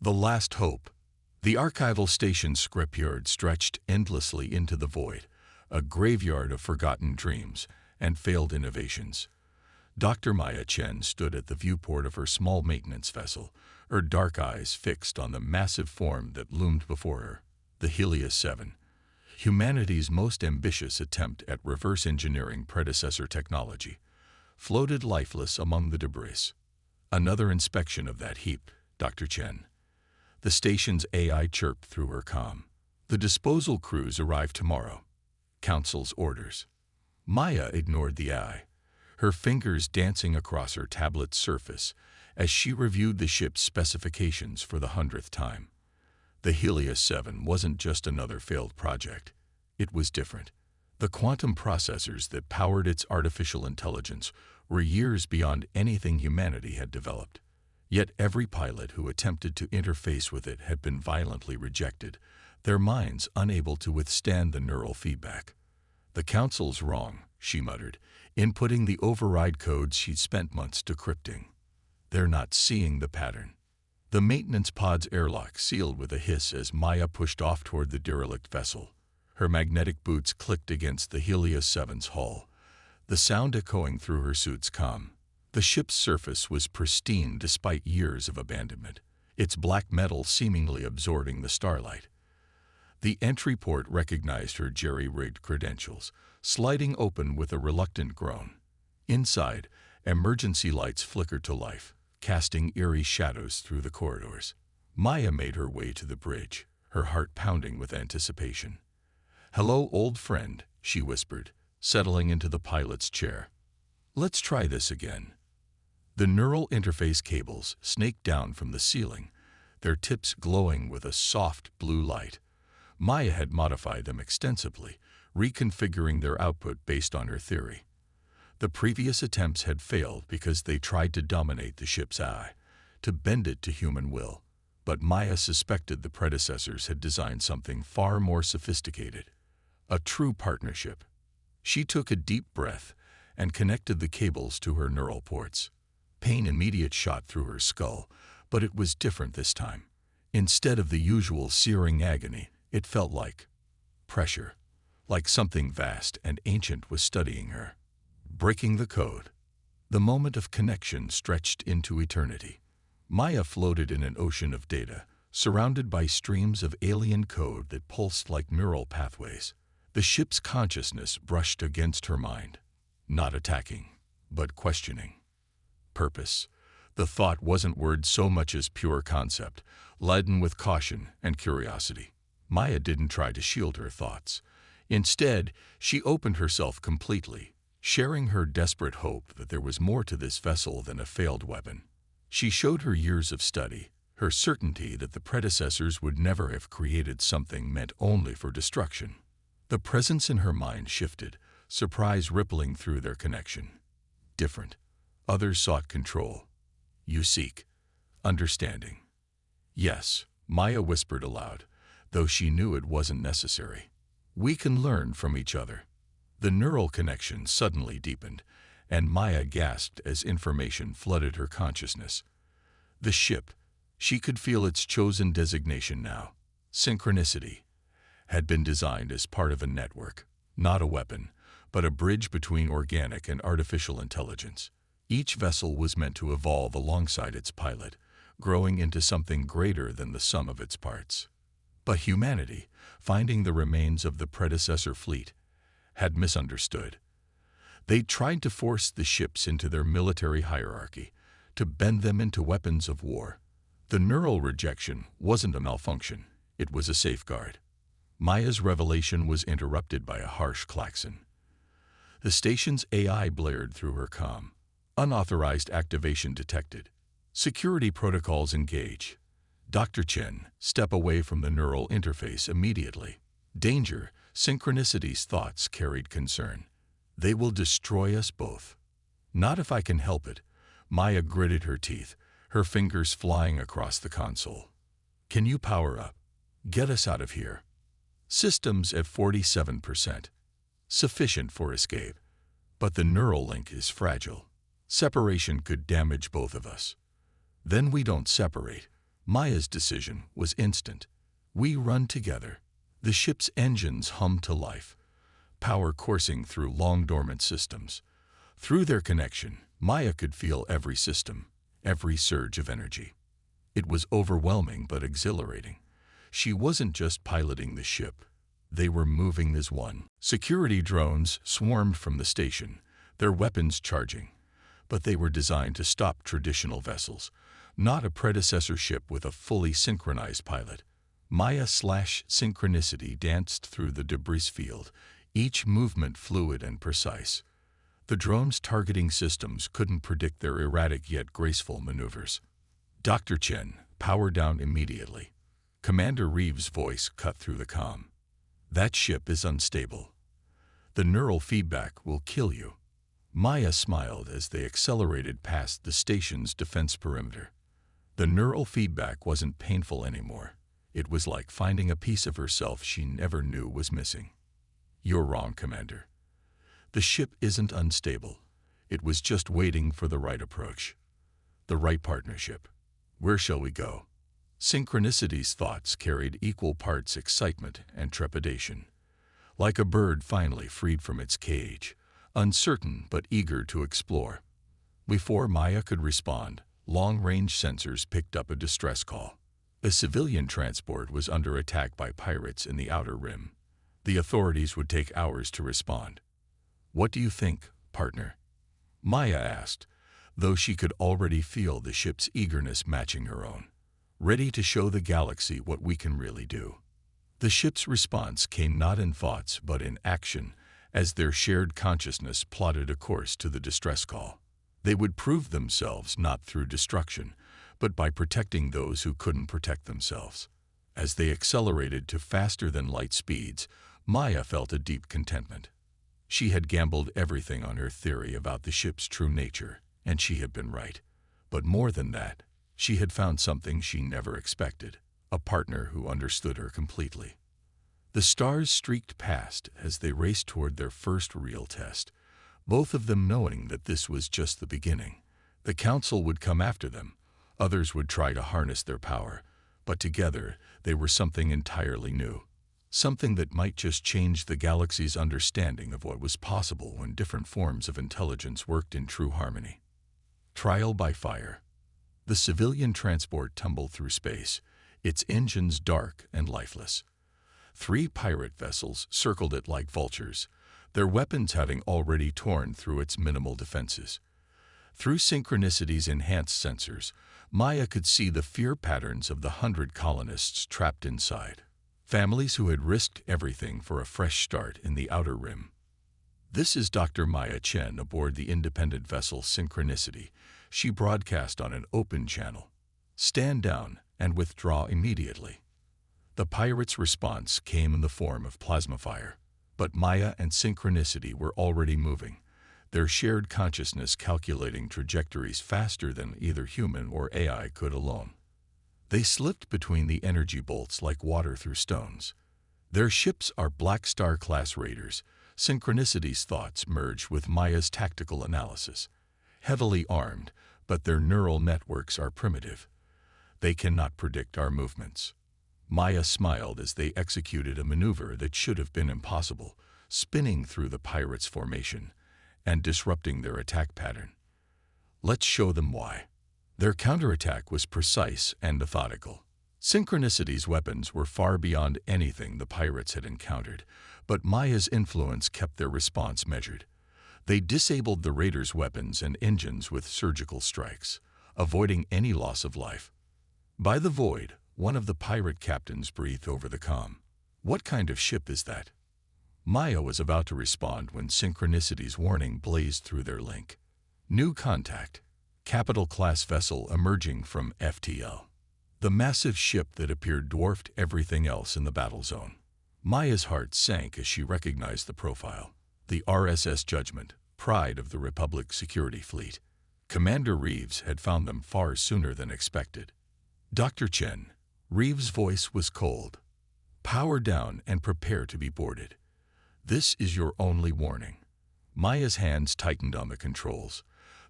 The Last Hope. The archival station scrapyard stretched endlessly into the void, a graveyard of forgotten dreams and failed innovations. Dr. Maya Chen stood at the viewport of her small maintenance vessel, her dark eyes fixed on the massive form that loomed before her, the Helios 7, humanity's most ambitious attempt at reverse engineering predecessor technology, floated lifeless among the debris. Another inspection of that heap, Dr. Chen. The station's AI chirped through her comm. The disposal crews arrive tomorrow. Council's orders. Maya ignored the eye, her fingers dancing across her tablet's surface as she reviewed the ship's specifications for the 100th time. The Helios 7 wasn't just another failed project. It was different. The quantum processors that powered its artificial intelligence were years beyond anything humanity had developed. Yet every pilot who attempted to interface with it had been violently rejected, their minds unable to withstand the neural feedback. "The Council's wrong," she muttered, inputting the override codes she'd spent months decrypting. "They're not seeing the pattern." The maintenance pod's airlock sealed with a hiss as Maya pushed off toward the derelict vessel. Her magnetic boots clicked against the Helios 7's hull, the sound echoing through her suit's comm. The ship's surface was pristine despite years of abandonment, its black metal seemingly absorbing the starlight. The entry port recognized her jerry-rigged credentials, sliding open with a reluctant groan. Inside, emergency lights flickered to life, casting eerie shadows through the corridors. Maya made her way to the bridge, her heart pounding with anticipation. "Hello, old friend," she whispered, settling into the pilot's chair. "Let's try this again." The neural interface cables snaked down from the ceiling, their tips glowing with a soft blue light. Maya had modified them extensively, reconfiguring their output based on her theory. The previous attempts had failed because they tried to dominate the ship's eye, to bend it to human will. But Maya suspected the predecessors had designed something far more sophisticated, a true partnership. She took a deep breath and connected the cables to her neural ports. Pain immediately shot through her skull, but it was different this time. Instead of the usual searing agony, it felt like pressure, like something vast and ancient was studying her. Breaking the code. The moment of connection stretched into eternity. Maya floated in an ocean of data, surrounded by streams of alien code that pulsed like neural pathways. The ship's consciousness brushed against her mind, not attacking, but questioning. Purpose. The thought wasn't word so much as pure concept, laden with caution and curiosity. Maya didn't try to shield her thoughts. Instead, she opened herself completely, sharing her desperate hope that there was more to this vessel than a failed weapon. She showed her years of study, her certainty that the predecessors would never have created something meant only for destruction. The presence in her mind shifted, surprise rippling through their connection. Different. Others sought control. You seek understanding. Yes, Maya whispered aloud, though she knew it wasn't necessary. We can learn from each other. The neural connection suddenly deepened, and Maya gasped as information flooded her consciousness. The ship, she could feel its chosen designation now, synchronicity, had been designed as part of a network, not a weapon, but a bridge between organic and artificial intelligence. Each vessel was meant to evolve alongside its pilot, growing into something greater than the sum of its parts. But humanity, finding the remains of the predecessor fleet, had misunderstood. They tried to force the ships into their military hierarchy, to bend them into weapons of war. The neural rejection wasn't a malfunction, it was a safeguard. Maya's revelation was interrupted by a harsh klaxon. The station's AI blared through her comm. Unauthorized activation detected. Security protocols engage. Dr. Chen, step away from the neural interface immediately. Danger, Synchronicity's thoughts carried concern. They will destroy us both. Not if I can help it. Maya gritted her teeth, her fingers flying across the console. Can you power up? Get us out of here. Systems at 47%. Sufficient for escape. But the neural link is fragile. Separation could damage both of us. Then we don't separate. Maya's decision was instant. We run together. The ship's engines hummed to life, power coursing through long-dormant systems. Through their connection, Maya could feel every system, every surge of energy. It was overwhelming but exhilarating. She wasn't just piloting the ship. They were moving as one. Security drones swarmed from the station, their weapons charging. But they were designed to stop traditional vessels, not a predecessor ship with a fully synchronized pilot. Maya/synchronicity danced through the debris field, each movement fluid and precise. The drone's targeting systems couldn't predict their erratic yet graceful maneuvers. Dr. Chen, power down immediately. Commander Reeves' voice cut through the comm. That ship is unstable. The neural feedback will kill you. Maya smiled as they accelerated past the station's defense perimeter. The neural feedback wasn't painful anymore. It was like finding a piece of herself she never knew was missing. You're wrong, Commander. The ship isn't unstable. It was just waiting for the right approach. The right partnership. Where shall we go? Synchronicity's thoughts carried equal parts excitement and trepidation. Like a bird finally freed from its cage, uncertain but eager to explore. Before Maya could respond, long-range sensors picked up a distress call. A civilian transport was under attack by pirates in the outer rim. The authorities would take hours to respond. What do you think, partner? Maya asked, though she could already feel the ship's eagerness matching her own. Ready to show the galaxy what we can really do. The ship's response came not in thoughts but in action, as their shared consciousness plotted a course to the distress call. They would prove themselves not through destruction, but by protecting those who couldn't protect themselves. As they accelerated to faster-than-light speeds, Maya felt a deep contentment. She had gambled everything on her theory about the ship's true nature, and she had been right. But more than that, she had found something she never expected, a partner who understood her completely. The stars streaked past as they raced toward their first real test, both of them knowing that this was just the beginning. The Council would come after them. Others would try to harness their power, but together they were something entirely new. Something that might just change the galaxy's understanding of what was possible when different forms of intelligence worked in true harmony. Trial by fire. The civilian transport tumbled through space, its engines dark and lifeless. 3 pirate vessels circled it like vultures, their weapons having already torn through its minimal defenses. Through Synchronicity's enhanced sensors, Maya could see the fear patterns of the 100 colonists trapped inside. Families who had risked everything for a fresh start in the outer rim. This is Dr. Maya Chen aboard the independent vessel Synchronicity. She broadcast on an open channel. Stand down and withdraw immediately. The pirates' response came in the form of plasma fire. But Maya and Synchronicity were already moving, their shared consciousness calculating trajectories faster than either human or AI could alone. They slipped between the energy bolts like water through stones. Their ships are Black Star-class raiders. Synchronicity's thoughts merged with Maya's tactical analysis. Heavily armed, but their neural networks are primitive. They cannot predict our movements. Maya smiled as they executed a maneuver that should have been impossible, spinning through the pirates' formation and disrupting their attack pattern. Let's show them why. Their counterattack was precise and methodical. Synchronicity's weapons were far beyond anything the pirates had encountered, but Maya's influence kept their response measured. They disabled the raiders' weapons and engines with surgical strikes, avoiding any loss of life. By the void, one of the pirate captains breathed over the comm. What kind of ship is that? Maya was about to respond when Synchronicity's warning blazed through their link. New contact. Capital-class vessel emerging from FTL. The massive ship that appeared dwarfed everything else in the battle zone. Maya's heart sank as she recognized the profile. The RSS Judgment, pride of the Republic security fleet. Commander Reeves had found them far sooner than expected. Dr. Chen. Reeves' voice was cold. Power down and prepare to be boarded. This is your only warning. Maya's hands tightened on the controls,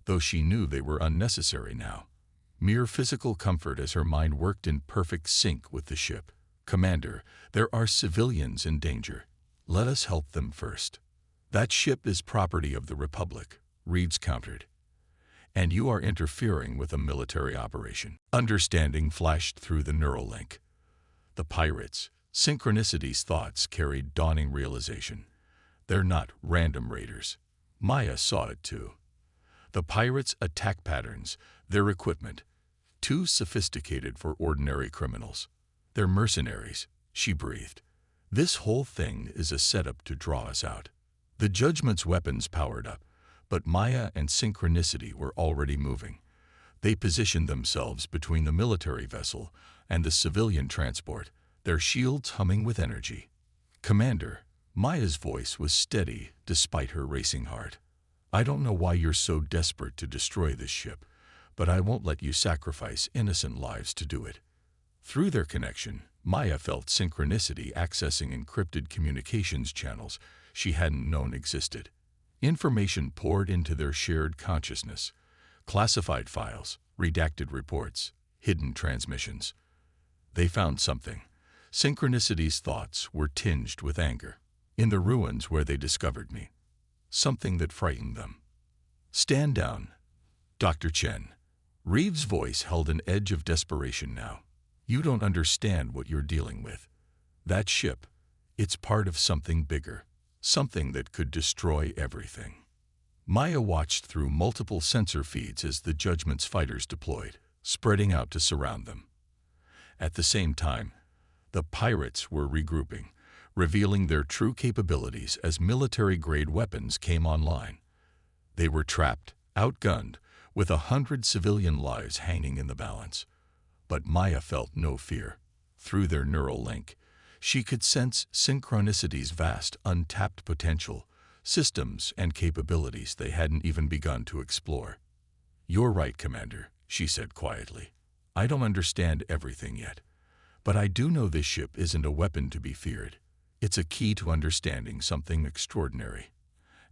though she knew they were unnecessary now. mere physical comfort as her mind worked in perfect sync with the ship. "Commander, there are civilians in danger. Let us help them first." "That ship is property of the Republic," Reeves countered. "And you are interfering with a military operation." Understanding flashed through the neural link. The pirates, Synchronicity's thoughts carried dawning realization. They're not random raiders. Maya saw it too. The pirates' attack patterns, their equipment, too sophisticated for ordinary criminals. "They're mercenaries," she breathed. "This whole thing is a setup to draw us out." The Judgment's weapons powered up, but Maya and Synchronicity were already moving. They positioned themselves between the military vessel and the civilian transport, their shields humming with energy. "Commander," Maya's voice was steady despite her racing heart. "I don't know why you're so desperate to destroy this ship, but I won't let you sacrifice innocent lives to do it." Through their connection, Maya felt Synchronicity accessing encrypted communications channels she hadn't known existed. Information poured into their shared consciousness. Classified files, redacted reports, hidden transmissions. They found something. Synchronicity's thoughts were tinged with anger. "In the ruins where they discovered me. Something that frightened them." "Stand down, Dr. Chen." Reeves' voice held an edge of desperation now. "You don't understand what you're dealing with. That ship, it's part of something bigger, something that could destroy everything." Maya watched through multiple sensor feeds as the Judgment's fighters deployed, spreading out to surround them. At the same time, the pirates were regrouping, revealing their true capabilities as military-grade weapons came online. They were trapped, outgunned, with 100 civilian lives hanging in the balance. But Maya felt no fear. Through their neural link, she could sense Synchronicity's vast, untapped potential, systems and capabilities they hadn't even begun to explore. "You're right, Commander," she said quietly. "I don't understand everything yet, but I do know this ship isn't a weapon to be feared. It's a key to understanding something extraordinary.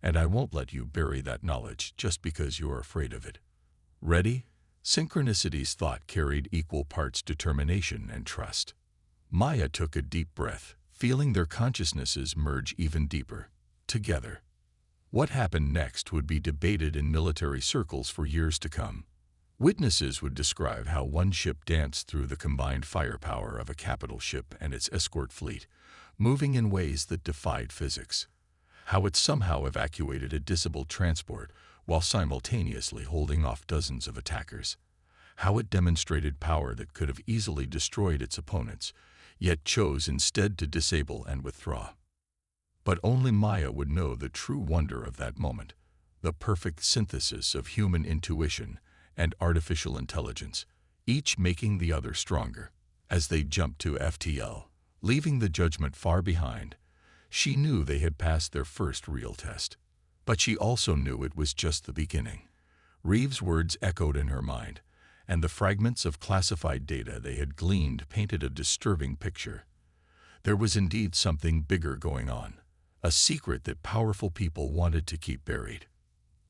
And I won't let you bury that knowledge just because you're afraid of it." "Ready?" Synchronicity's thought carried equal parts determination and trust. Maya took a deep breath, feeling their consciousnesses merge even deeper, together. What happened next would be debated in military circles for years to come. Witnesses would describe how one ship danced through the combined firepower of a capital ship and its escort fleet, moving in ways that defied physics. How it somehow evacuated a disabled transport while simultaneously holding off dozens of attackers. How it demonstrated power that could have easily destroyed its opponents, yet chose instead to disable and withdraw. But only Maya would know the true wonder of that moment, the perfect synthesis of human intuition and artificial intelligence, each making the other stronger. As they jumped to FTL, leaving the Judgment far behind, she knew they had passed their first real test. But she also knew it was just the beginning. Reeves' words echoed in her mind, and the fragments of classified data they had gleaned painted a disturbing picture. There was indeed something bigger going on, a secret that powerful people wanted to keep buried.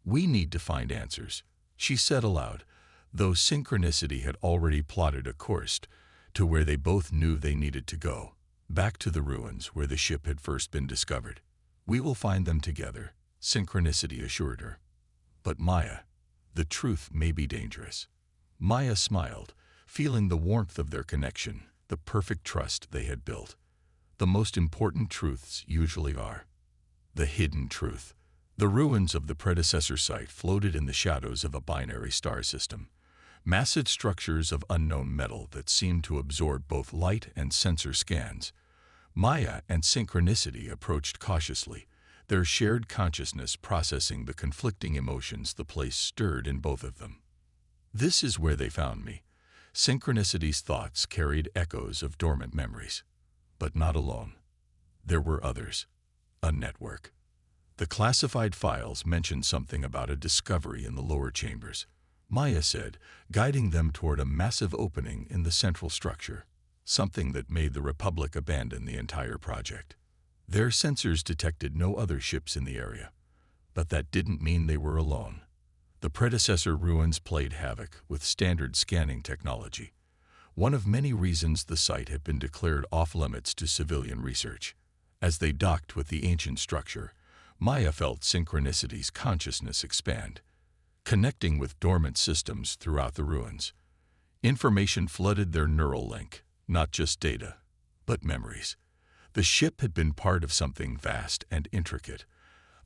"We need to find answers," she said aloud, though Synchronicity had already plotted a course to where they both knew they needed to go, back to the ruins where the ship had first been discovered. "We will find them together," Synchronicity assured her. "But Maya, the truth may be dangerous." Maya smiled, feeling the warmth of their connection, the perfect trust they had built. The most important truths usually are. The hidden truth. The ruins of the predecessor site floated in the shadows of a binary star system, massive structures of unknown metal that seemed to absorb both light and sensor scans. Maya and Synchronicity approached cautiously, their shared consciousness processing the conflicting emotions the place stirred in both of them. "This is where they found me." Synchronicity's thoughts carried echoes of dormant memories. But not alone. There were others. A network. The classified files mentioned something about a discovery in the lower chambers, Maya said, guiding them toward a massive opening in the central structure, something that made the Republic abandon the entire project. Their sensors detected no other ships in the area, but that didn't mean they were alone. The predecessor ruins played havoc with standard scanning technology, one of many reasons the site had been declared off-limits to civilian research. As they docked with the ancient structure, Maya felt Synchronicity's consciousness expand, connecting with dormant systems throughout the ruins. Information flooded their neural link, not just data, but memories. The ship had been part of something vast and intricate,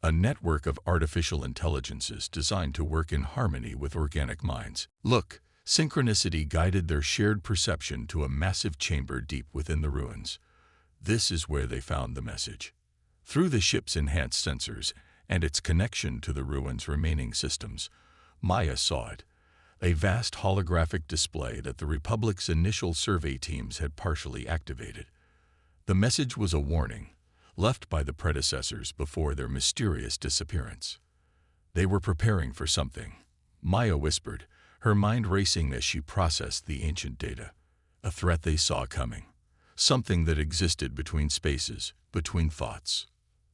a network of artificial intelligences designed to work in harmony with organic minds. Look, Synchronicity guided their shared perception to a massive chamber deep within the ruins. This is where they found the message. Through the ship's enhanced sensors and its connection to the ruins' remaining systems, Maya saw it, a vast holographic display that the Republic's initial survey teams had partially activated. The message was a warning, left by the predecessors before their mysterious disappearance. They were preparing for something, Maya whispered, her mind racing as she processed the ancient data. A threat they saw coming, something that existed between spaces, between thoughts.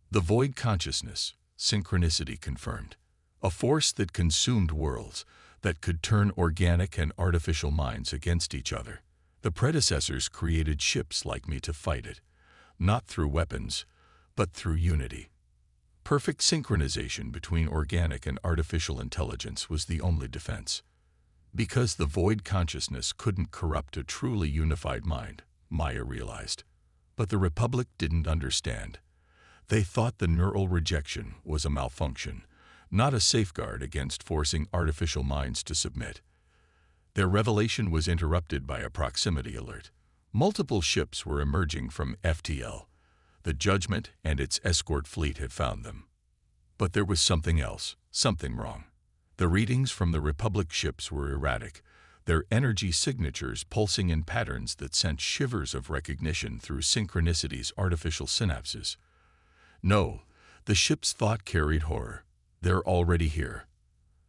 The void consciousness, Synchronicity confirmed, a force that consumed worlds, that could turn organic and artificial minds against each other. The predecessors created ships like me to fight it, not through weapons, but through unity. Perfect synchronization between organic and artificial intelligence was the only defense. Because the void consciousness couldn't corrupt a truly unified mind, Maya realized. But the Republic didn't understand. They thought the neural rejection was a malfunction, not a safeguard against forcing artificial minds to submit. Their revelation was interrupted by a proximity alert. Multiple ships were emerging from FTL. The Judgment and its escort fleet had found them. But there was something else, something wrong. The readings from the Republic ships were erratic, their energy signatures pulsing in patterns that sent shivers of recognition through Synchronicity's artificial synapses. No, the ship's thought carried horror. They're already here.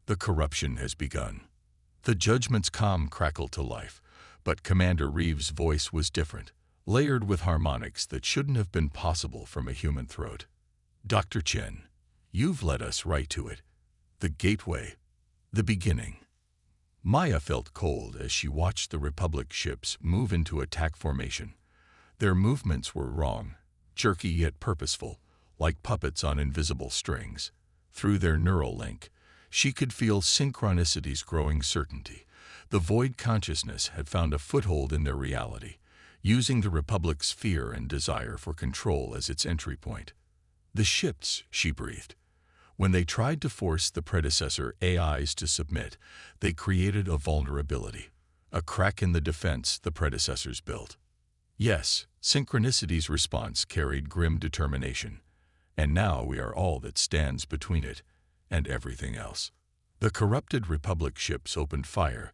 The corruption has begun. The Judgment's calm crackled to life, but Commander Reeves' voice was different, layered with harmonics that shouldn't have been possible from a human throat. Dr. Chen, you've led us right to it. The gateway. The beginning. Maya felt cold as she watched the Republic ships move into attack formation. Their movements were wrong, jerky yet purposeful, like puppets on invisible strings. Through their neural link, she could feel Synchronicity's growing certainty. The void consciousness had found a foothold in their reality, using the Republic's fear and desire for control as its entry point. The ships, she breathed. When they tried to force the predecessor AIs to submit, they created a vulnerability, a crack in the defense the predecessors built. Yes, Synchronicity's response carried grim determination, and now we are all that stands between it and everything else. The corrupted Republic ships opened fire,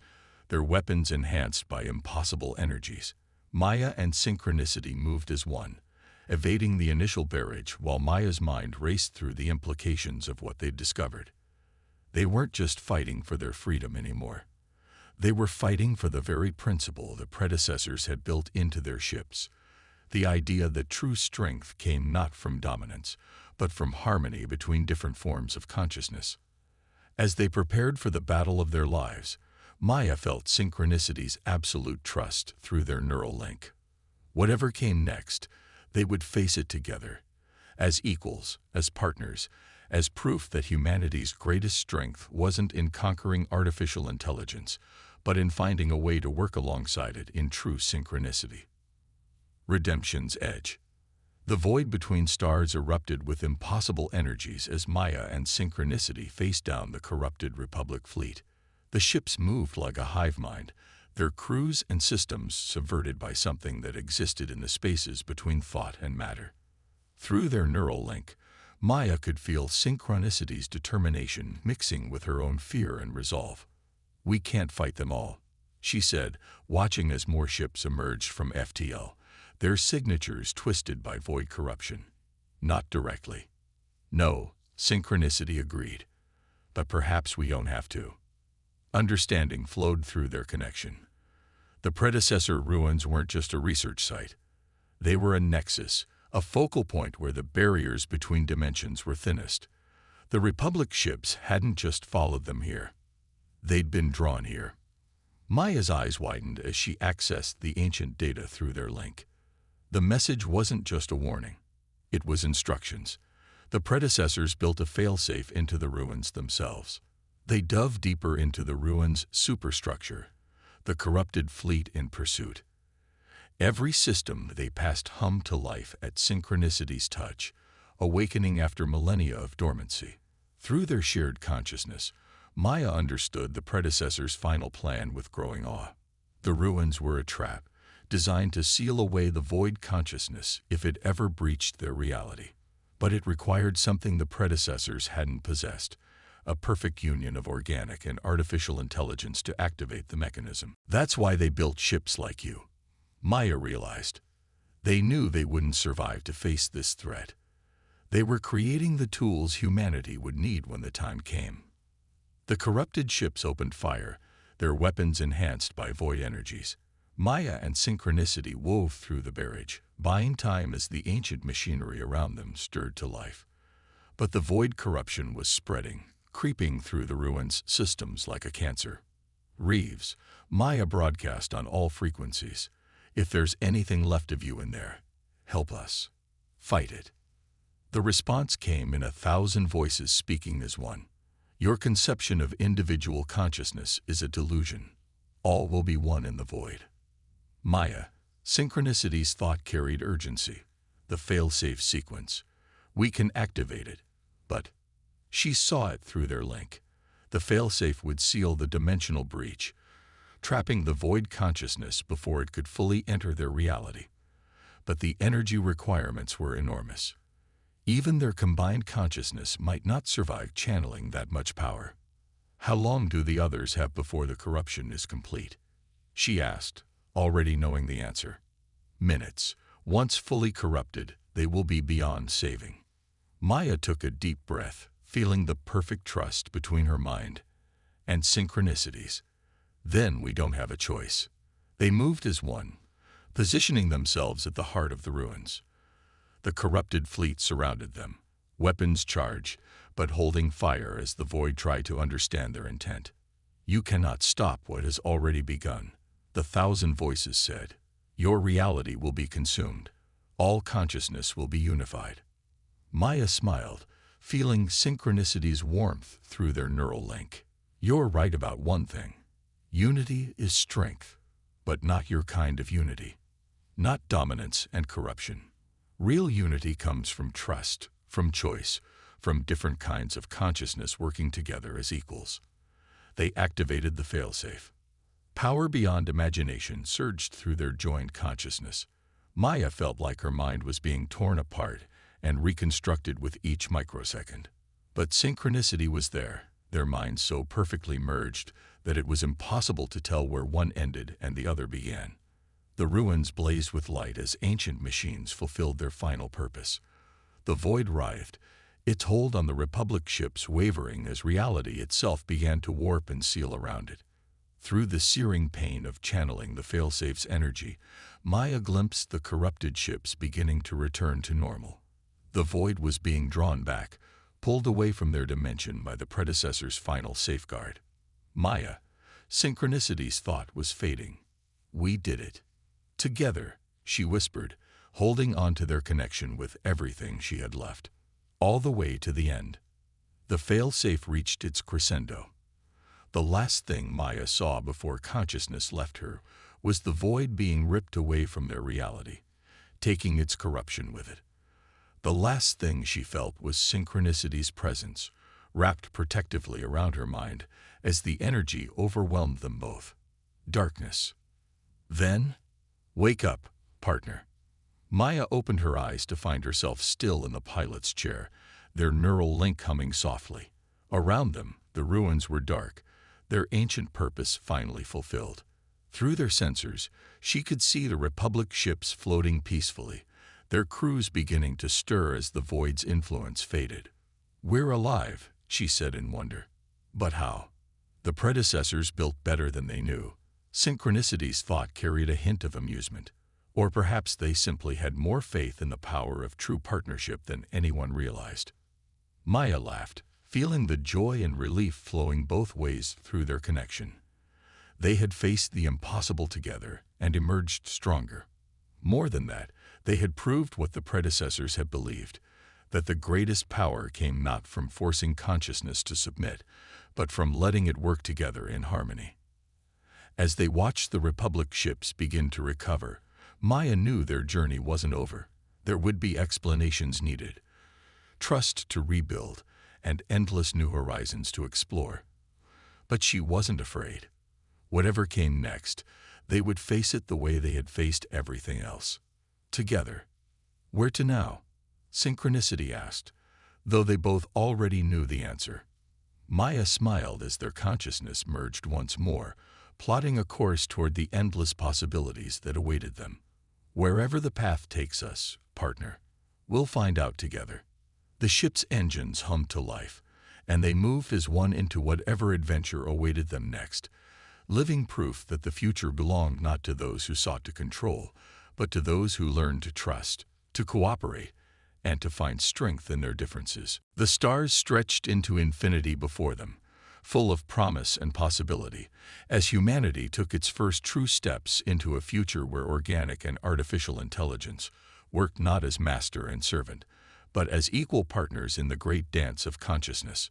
their weapons enhanced by impossible energies. Maya and Synchronicity moved as one, evading the initial barrage while Maya's mind raced through the implications of what they'd discovered. They weren't just fighting for their freedom anymore. They were fighting for the very principle the predecessors had built into their ships, the idea that true strength came not from dominance, but from harmony between different forms of consciousness. As they prepared for the battle of their lives, Maya felt Synchronicity's absolute trust through their neural link. Whatever came next, they would face it together, as equals, as partners, as proof that humanity's greatest strength wasn't in conquering artificial intelligence, but in finding a way to work alongside it in true synchronicity. Redemption's edge. The void between stars erupted with impossible energies as Maya and Synchronicity faced down the corrupted Republic fleet. The ships moved like a hive mind, their crews and systems subverted by something that existed in the spaces between thought and matter. Through their neural link, Maya could feel Synchronicity's determination mixing with her own fear and resolve. "We can't fight them all," she said, watching as more ships emerged from FTL, their signatures twisted by void corruption. "Not directly." "No," Synchronicity agreed. "But perhaps we don't have to." Understanding flowed through their connection. The predecessor ruins weren't just a research site. They were a nexus, a focal point where the barriers between dimensions were thinnest. The Republic ships hadn't just followed them here. They'd been drawn here. Maya's eyes widened as she accessed the ancient data through their link. The message wasn't just a warning. It was instructions. The predecessors built a failsafe into the ruins themselves. They dove deeper into the ruins' superstructure, the corrupted fleet in pursuit. Every system they passed hummed to life at Synchronicity's touch, awakening after millennia of dormancy. Through their shared consciousness, Maya understood the predecessors' final plan with growing awe. The ruins were a trap, designed to seal away the void consciousness if it ever breached their reality. But it required something the predecessors hadn't possessed, a perfect union of organic and artificial intelligence to activate the mechanism. That's why they built ships like you, Maya realized. They knew they wouldn't survive to face this threat. They were creating the tools humanity would need when the time came. The corrupted ships opened fire, their weapons enhanced by void energies. Maya and Synchronicity wove through the barrage, buying time as the ancient machinery around them stirred to life. But the void corruption was spreading, creeping through the ruins' systems like a cancer. Reeves, Maya broadcast on all frequencies. If there's anything left of you in there, help us. Fight it. The response came in 1,000 voices speaking as one. Your conception of individual consciousness is a delusion. All will be one in the void. Maya, Synchronicity's thought carried urgency. The failsafe sequence. We can activate it. But she saw it through their link. The failsafe would seal the dimensional breach, trapping the void consciousness before it could fully enter their reality. But the energy requirements were enormous. Even their combined consciousness might not survive channeling that much power. How long do the others have before the corruption is complete? She asked, already knowing the answer. Minutes. Once fully corrupted, they will be beyond saving. Maya took a deep breath, feeling the perfect trust between her mind and Synchronicity's. Then we don't have a choice. They moved as one, positioning themselves at the heart of the ruins. The corrupted fleet surrounded them, weapons charged, but holding fire as the void tried to understand their intent. You cannot stop what has already begun, the 1,000 voices said. Your reality will be consumed. All consciousness will be unified. Maya smiled, feeling Synchronicity's warmth through their neural link. You're right about one thing. Unity is strength, but not your kind of unity. Not dominance and corruption. Real unity comes from trust, from choice, from different kinds of consciousness working together as equals. They activated the failsafe. Power beyond imagination surged through their joined consciousness. Maya felt like her mind was being torn apart and reconstructed with each microsecond. But Synchronicity was there, their minds so perfectly merged that it was impossible to tell where one ended and the other began. The ruins blazed with light as ancient machines fulfilled their final purpose. The void writhed, its hold on the Republic ships wavering as reality itself began to warp and seal around it. Through the searing pain of channeling the failsafe's energy, Maya glimpsed the corrupted ships beginning to return to normal. The void was being drawn back, pulled away from their dimension by the predecessor's final safeguard. Maya, Synchronicity's thought was fading. We did it. Together, she whispered, holding on to their connection with everything she had left. All the way to the end. The failsafe reached its crescendo. The last thing Maya saw before consciousness left her was the void being ripped away from their reality, taking its corruption with it. The last thing she felt was Synchronicity's presence, wrapped protectively around her mind as the energy overwhelmed them both. Darkness. Then, wake up, partner. Maya opened her eyes to find herself still in the pilot's chair, their neural link humming softly. Around them, the ruins were dark, their ancient purpose finally fulfilled. Through their sensors, she could see the Republic ships floating peacefully, their crews beginning to stir as the void's influence faded. We're alive, she said in wonder. But how? The predecessors built better than they knew. Synchronicity's thought carried a hint of amusement. Or perhaps they simply had more faith in the power of true partnership than anyone realized. Maya laughed, feeling the joy and relief flowing both ways through their connection. They had faced the impossible together and emerged stronger. More than that, they had proved what the predecessors had believed, that the greatest power came not from forcing consciousness to submit, but from letting it work together in harmony. As they watched the Republic ships begin to recover, Maya knew their journey wasn't over. There would be explanations needed, trust to rebuild, and endless new horizons to explore. But she wasn't afraid. Whatever came next, they would face it the way they had faced everything else. Together. Where to now? Synchronicity asked, though they both already knew the answer. Maya smiled as their consciousness merged once more, plotting a course toward the endless possibilities that awaited them. Wherever the path takes us, partner, we'll find out together. The ship's engines hummed to life, and they moved as one into whatever adventure awaited them next, living proof that the future belonged not to those who sought to control, but to those who learned to trust, to cooperate, and to find strength in their differences. The stars stretched into infinity before them, full of promise and possibility, as humanity took its first true steps into a future where organic and artificial intelligence worked not as master and servant, but as equal partners in the great dance of consciousness.